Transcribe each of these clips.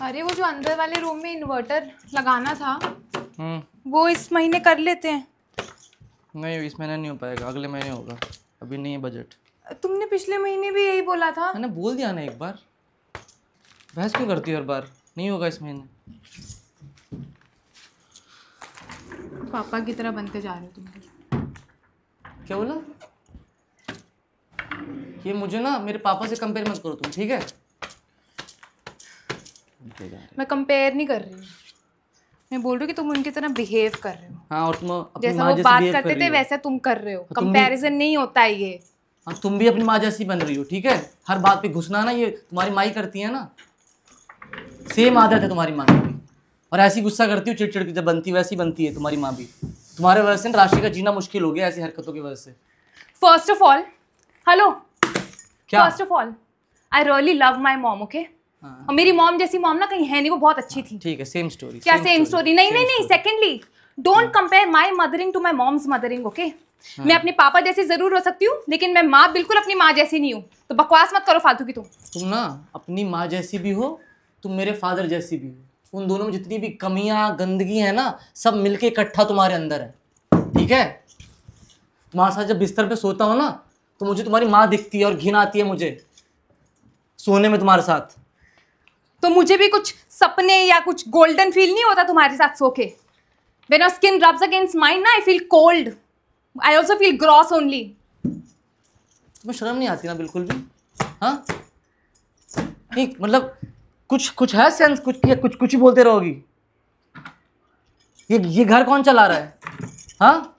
अरे वो जो अंदर वाले रूम में इन्वर्टर लगाना था वो इस महीने कर लेते हैं। नहीं, इस महीने नहीं हो पाएगा, अगले महीने होगा, अभी नहीं है बजट। तुमने पिछले महीने भी यही बोला था। मैंने बोल दिया ना एक बार, बहस क्यों करती हो हर बार? नहीं होगा इस महीने। पापा की तरह बनते जा रहे हो तुम। क्या बोला? ये मुझे ना मेरे पापा से कंपेयर मत करो तुम, ठीक है? मैं कंपेयर नहीं कर रही हूँ, मैं बोल रही हूँ कि तुम उनकी तरह बिहेव कर रहे हो। हाँ, और तुम अपनी जैसा माँ वो जैसी बात behave करते कर रही थे हो। वैसा तुम कर रहे हो। तुम भी- कंपैरिजन नहीं होता है ये। हाँ, तुम भी अपनी माँ जैसी बन रही हो, ठीक है? हर बात पे घुसना ना, ये तुम्हारी माँ ही करती है ना। सेम आदत है तुम्हारी माँ की भी, और ऐसी गुस्सा करती हो, चिड़चिड़ की जब बनती है वैसी बनती है तुम्हारी माँ भी। तुम्हारे वजह से राशि का जीना मुश्किल हो गया ऐसी हरकतों की वजह से। फर्स्ट ऑफ ऑल, हेलो, क्या? First of all I really love my mom, okay? और मेरी मॉम जैसी मॉम ना कहीं है नहीं, वो बहुत अच्छी थी। ठीक है, सेम स्टोरी। क्या सेम स्टोरी? नहीं नहीं नहीं। Secondly, don't compare my mothering to my mom's mothering, okay? मैं अपने पापा जैसी जरूर हो सकती हूँ, लेकिन मैं माँ बिल्कुल अपनी माँ जैसी नहीं हूँ। तो बकवास मत करो फालतू की। तुम ना अपनी माँ जैसी भी हो, तुम मेरे फादर जैसी भी हो। उन दोनों में जितनी भी कमियां गंदगी है ना, सब मिलके इकट्ठा तुम्हारे अंदर है, ठीक है? तुम्हारे साथ जब बिस्तर पे सोता हूँ ना, तो मुझे तुम्हारी माँ दिखती है और घिन आती है मुझे सोने में तुम्हारे साथ। तो मुझे भी कुछ सपने या कुछ गोल्डन फील नहीं होता तुम्हारे साथ सो के? When your skin rubs against mine, ना I feel cold. I also feel gross only. तुम्हें शर्म नहीं आती ना बिल्कुल भी? हाँ, नहीं मतलब कुछ है सेंस? कुछ ही बोलते रहोगी। ये घर कौन चला रहा है? हाँ,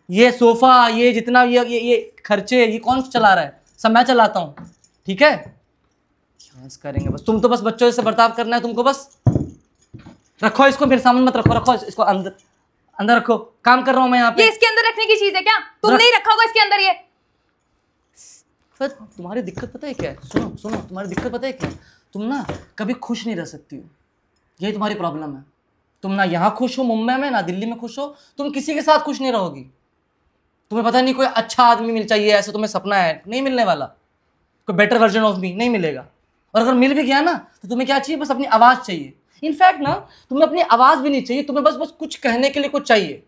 ये सोफा, ये जितना ये खर्चे, ये कौन चला रहा है? सब मैं चलाता हूँ, ठीक है? बस करेंगे बस, तुम तो बस बच्चों से बर्ताव करना है तुमको बस। रखो इसको मेरे सामने मत रखो, रखो इसको अंदर रखो। काम कर रहा हूँ मैं यहाँ पे। ये इसके अंदर रखने की चीज है क्या? तुम नहीं रखा होगा इसके अंदर ये। फिर तुम्हारी दिक्कत पता है क्या है? सुनो, तुम्हारी दिक्कत पता है क्या है? तुम ना कभी खुश नहीं रह सकती हो, यही तुम्हारी प्रॉब्लम है। तुम ना यहाँ खुश हो मुंबई में, ना दिल्ली में खुश हो, तुम किसी के साथ खुश नहीं रहोगी। तुम्हें पता नहीं कोई अच्छा आदमी मिल चाहिए, ऐसा तुम्हें सपना है, नहीं मिलने वाला। कोई बेटर वर्जन ऑफ मी नहीं मिलेगा। और अगर मिल भी गया ना, तो तुम्हें क्या चाहिए? बस अपनी आवाज़ चाहिए। इनफैक्ट ना, तुम्हें अपनी आवाज़ भी नहीं चाहिए, तुम्हें बस कुछ कहने के लिए कुछ चाहिए।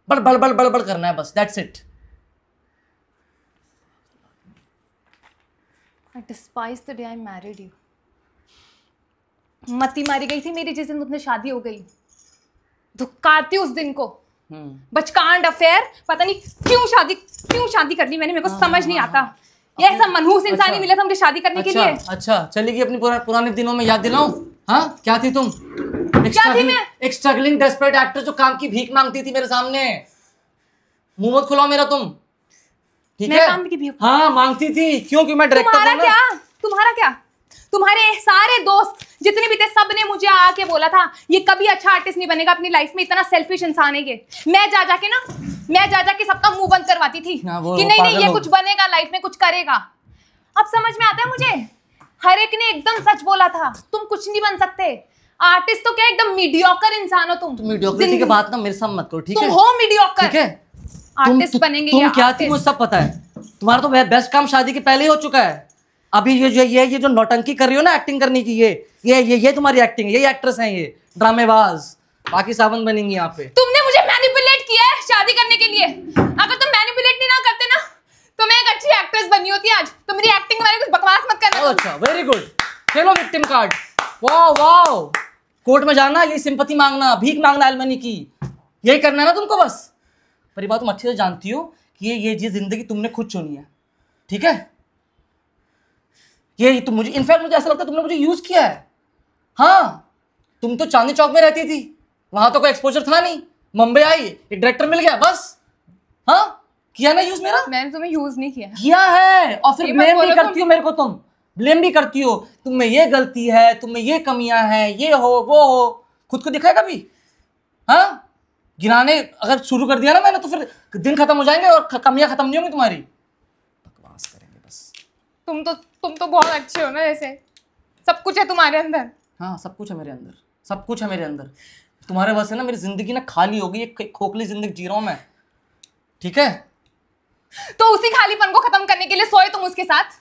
बड़ करना है बस, that's it. I despise the day I married you. मती मारी गई थी मेरी जिस दिन तुमसे शादी हो गई। धुक्कारती उस दिन को। बचकांड अफेयर, पता नहीं क्यों शादी कर ली मैंने, मेरे को समझ नहीं आता। ये ऐसा मनहूस इंसान ही मिला था मुझे शादी करने के लिए। अच्छा, चलेगी अपनी पुराने दिनों में याद दिलाऊं? हाँ, क्या थी तुम? एक स्ट्रगलिंग डेस्परेट एक्टर जो काम की भीख मांगती थी मेरे सामने। मुंह मत खुलाओ मेरा तुम, ठीक है? काम की भीख? हाँ, मांगती थी। क्योंकि मैं डायरेक्टर हूं ना। तुम्हारा क्या? तुम्हारे सारे दोस्त जितने भी थे, सब ने मुझे आके बोला था ये कभी अच्छा आर्टिस्ट नहीं बनेगा अपनी लाइफ में, इतना सेल्फिश इंसान है ये। मैं जा जाके सबका मुंह बंद करवाती थी कि नहीं ये कुछ बनेगा लाइफ में, कुछ करेगा। अब समझ में आता है मुझे, हर एक ने एकदम सच बोला था, तुम कुछ नहीं बन सकते। आर्टिस्ट तो क्या एकदम मीडियोकर इंसान हो तुम। मीडियोक्रिटी की बात ना मेरे साथ मत करो, ठीक है? तुम हो मीडियोकर, ठीक है? आर्टिस्ट बनेंगे। तुम क्या थी मुझे सब पता है। तुम्हारा तो बेस्ट काम शादी के पहले ही हो चुका है। अभी ये जो नौटंकी कर रही हो ना एक्टिंग करने की, ये तुम्हारी एक्टिंग है, ये एक्ट्रेस हैं, ये ड्रामेबाज। बाकी सावन बनेंगी यहाँ पे। तुमने मुझे मैनिपुलेट किया है शादी करने के लिए। अगर तुम मैनिपुलेट नहीं ना करते ना, तो मैं एक अच्छी एक्ट्रेस बनी होती आज। तो मेरी एक्टिंग के बारे में कुछ बकवास मत करना। अच्छा, वेरी गुड। खेलो विक्टिम कार्ड। वाह, कोर्ट में जाना, ये सिंपैथी मांगना, भीख मांगना एलमनी की, यही करना है ना तुमको बस। पर ये बात तुम अच्छे से जानती हो कि ये जिंदगी तुमने खुद चुनी है, ठीक है? ये तुम मुझे, इनफैक्ट मुझे ऐसा लगता है तुमने मुझे यूज किया है। हाँ, तुम तो चांदनी चौक में रहती थी, वहां तो कोई एक्सपोजर था नहीं। मुंबई आई, एक डायरेक्टर मिल गया, बस। हाँ, किया ना यूज मेरा? मैंने तुम्हें यूज नहीं किया है। और फिर ब्लेम भी करती हो मेरे को, तुम ब्लेम भी करती हो, तुम में ये गलती है, तुम में ये कमियां हैं, ये हो वो हो। खुद को दिखा है कभी? हाँ, गिनाने अगर शुरू कर दिया ना मैंने, तो फिर दिन खत्म हो जाएंगे और कमियां खत्म नहीं होंगी तुम्हारी। बकवास करेंगे बस। तुम तो बहुत अच्छे हो ना, जैसे सब कुछ है तुम्हारे अंदर। हाँ, सब कुछ है मेरे अंदर, सब कुछ है मेरे अंदर। तुम्हारे वजह से ना मेरी जिंदगी ना खाली हो गई, एक खोखली जिंदगी जी रहा हूँ मैं, ठीक है? तो उसी खालीपन को खत्म करने के लिए सोए तुम उसके साथ,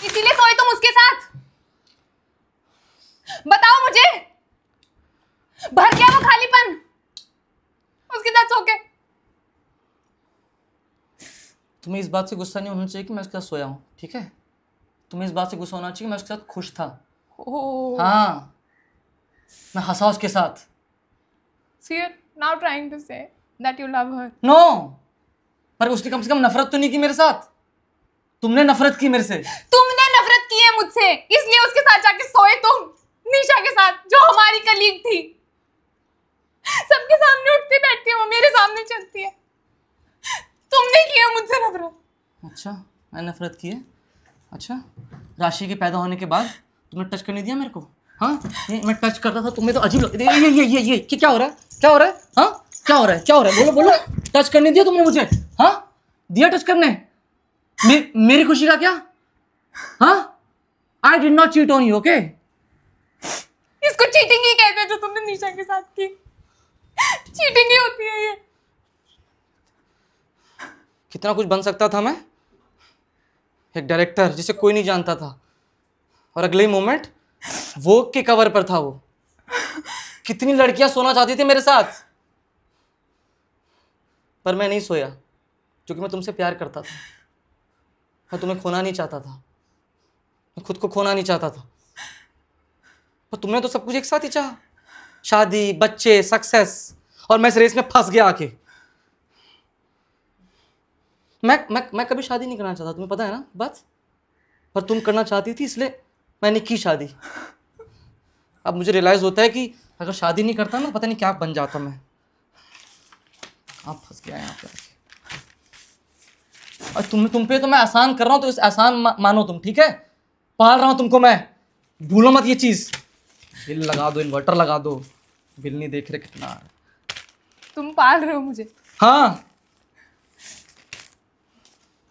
इसीलिए सोए तुम उसके साथ। बताओ मुझे, भर गया वो खालीपन उसके साथ सो के? तुम्हें इस बात से गुस्सा नहीं होना चाहिए कि मैं उसके साथ सोया हूँ, ठीक है? तुम्हें इस बात से गुस्सा होना चाहिए कि मैं उसके साथ खुश था। हाँ, मैं हंसा उसके साथ। So you're now trying to say that you love her? No, पर उसने कम से कम नफरत तो नहीं की मेरे साथ। तुमने नफरत की मेरे से। तुमने नफरत की है मुझसे, इसलिए उसके साथ जाके सोए तुम, निशा के साथ, जो हमारी कलीग थी। सबके सामने उठती बैठती है वो, मेरे सामने चलती है। तुमने की है मुझसे नफरत। अच्छा, मैंने नफरत की है? अच्छा, राशि के पैदा होने के बाद तुमने टच करने दिया मेरे को? हाँ, ये मैं टच करता था, तुम्हें तो अजीब लगता। ये क्या हो रहा है? क्या हो रहा है? हाँ, क्या हो रहा है? क्या हो रहा है? बोलो बोलो। टच करने दिया तुमने मुझे? हाँ, दिया टच करने? मेरी खुशी का क्या? हाँ, I did not cheat on you, okay? इसको चीटिंग ही कहते हैं जो तुमने निशा के साथ की। चीटिंग ही होती है ये। कितना कुछ बन सकता था मैं, एक डायरेक्टर जिसे कोई नहीं जानता था, और अगले ही मोमेंट वोग के कवर पर था वो। कितनी लड़कियां सोना चाहती थी मेरे साथ, पर मैं नहीं सोया क्योंकि मैं तुमसे प्यार करता था। मैं तुम्हें खोना नहीं चाहता था, मैं खुद को खोना नहीं चाहता था। पर तुमने तो सब कुछ एक साथ ही चाहा, शादी, बच्चे, सक्सेस, और मैं इस रेस में फंस गया आके। मैं कभी शादी नहीं करना चाहता, तुम्हें पता है ना बात, पर तुम करना चाहती थी इसलिए मैंने की शादी। अब मुझे रियलाइज होता है कि अगर शादी नहीं करता ना, पता नहीं क्या बन जाता मैं। आप फंस गया यहाँ पे। और तुम पे तो मैं एहसान कर रहा हूँ, तो इस एहसान मानो तुम, ठीक है? पाल रहा हूँ तुमको मैं, भूलो मत ये चीज। बिल लगा दो, इन्वर्टर लगा दो, बिल नहीं देख रहे कितना आ रहा है। तुम पाल रहे हो मुझे? हाँ।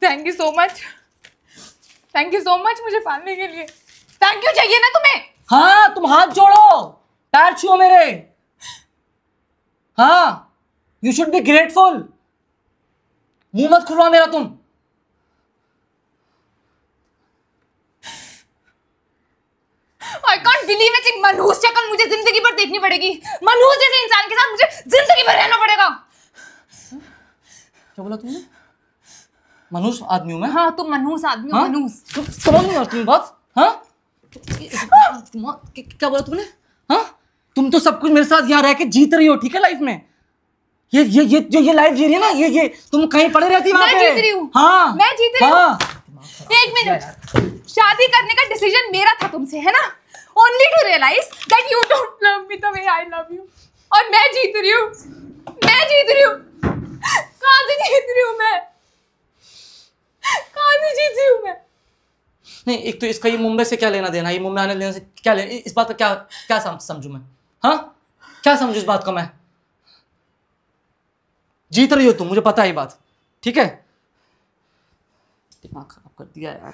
Thank you so much, thank you so much मुझे पालने के लिए। थैंक यू चाहिए ना तुम्हें? हाँ, तुम हाथ जोड़ो, पैर छुओ मेरे। हाँ, यू शुड बी ग्रेटफुल। मुंह मत खुलवा मेरा तुम। I can't believe it, मनहूस शक्ल मुझे जिंदगी भर देखनी पड़ेगी। मनहूस जैसे इंसान के साथ मुझे जिंदगी भर रहना पड़ेगा। क्या बोला तुमने? मनहूस आदमी हूं मैं? हाँ, तुम मनहूस आदमी हो। हाँ? मनहूस। समझ नहीं आ रही तुम्हें बात? हाँ? क्या बोला तुमने? हाँ? तुम तो सब कुछ मेरे साथ यहाँ रह के जीत रही हो, ठीक है, लाइफ में। ये लाइफ जी रही है ना, ये तुम कहीं पड़े रहती वहां पे। मैं जीत रही हूँ। हाँ, मैं जीत रही हूँ। हाँ। एक मिनट, शादी करने का डिसीजन मेरा था तुमसे, है ना? Only to realise that you don't love me the way I love you. और मैं जीत रही हूँ, मैं जीत रही हूँ। कहाँ से जीत रही हूँ मैं? कहाँ से जीत रही हूँ मैं? नहीं, एक तो इसका ये मुंबई से क्या लेना देना, ये मुंबई आने लेने से क्या लेना, इस बात का क्या समझू मैं? हाँ, क्या समझू इस बात का मैं? जीत रही हो तुम, मुझे पता है ये बात, ठीक है? दिमाग खराब कर दिया यार।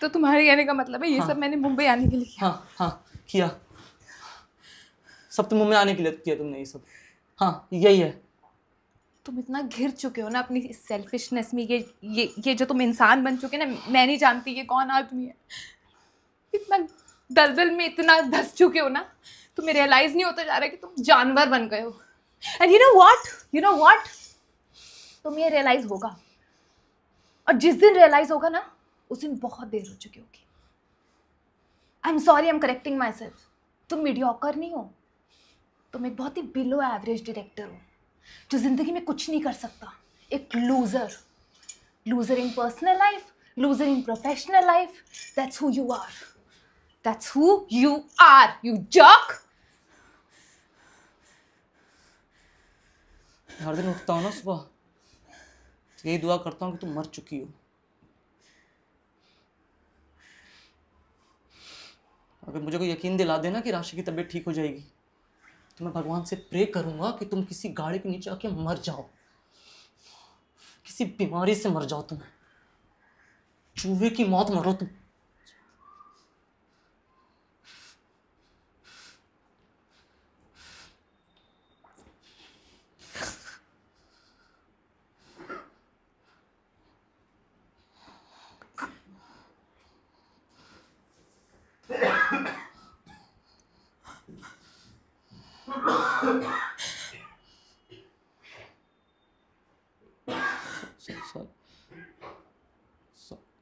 तो तुम्हारे कहने का मतलब है ये सब मैंने मुंबई आने के लिए किया? हाँ, किया। सब तुम मुंबई आने के लिए किया तुमने ये सब। हाँ, यही है। तुम इतना घिर चुके हो ना अपनी सेल्फिशनेस में। ये जो तुम इंसान बन चुके ना, मैं नहीं जानती ये कौन आदमी है। इतना दलदल में इतना धस चुके हो ना, तुम्हें रियलाइज नहीं होता जा रहा है कि तुम जानवर बन गए हो। एंड यू नो व्हाट, तुम्हें रियलाइज होगा, और जिस दिन रियलाइज होगा ना, उस दिन बहुत देर हो चुकी होगी। I am sorry, I am correcting my self. तुम मीडियोकर नहीं हो, तुम एक बहुत ही बिलो एवरेज डायरेक्टर हो जो जिंदगी में कुछ नहीं कर सकता। एक loser, loser in personal life, loser in professional life. That's who you are, that's who you are, you jerk. हर दिन उठता हूँ ना सुबह, तो यही दुआ करता हूँ कि तुम मर चुकी हो। अगर मुझे कोई यकीन दिला देना कि राशि की तबीयत ठीक हो जाएगी, तो मैं भगवान से प्रे करूंगा कि तुम किसी गाड़ी के नीचे आके मर जाओ, किसी बीमारी से मर जाओ, तुम चूहे की मौत मरो तुम।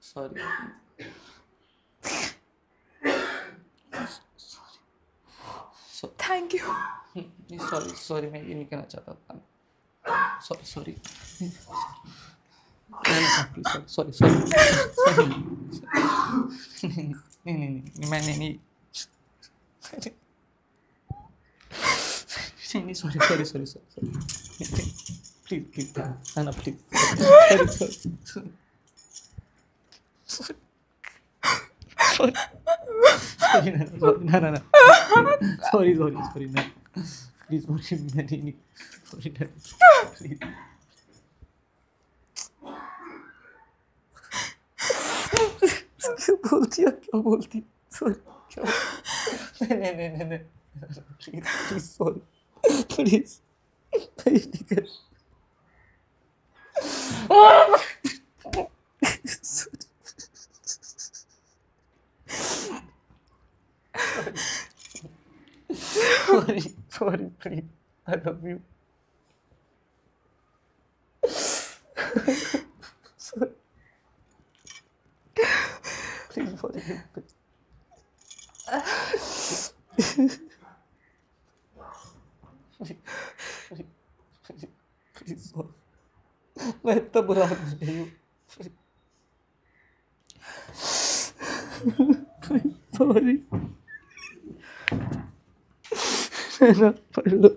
Sorry thank you. Sorry sorry, मैं ये नहीं कहना चाहता था। सॉरी सॉरी सॉरी, नहीं, मैंने नहीं, सॉरी प्लीज ना प्लीज, सॉरी ना सॉरी ना प्लीज, मैं नहीं, सॉरी ना प्लीज। क्या बोलती सॉरी, क्या नहीं प्लीज सॉरी, प्लीज नहीं कर, sorry please, I love you. Please forgive me. Please, मैं इतना बुरा आदमी नहीं हूँ। सॉरी, ना पढ़ लो।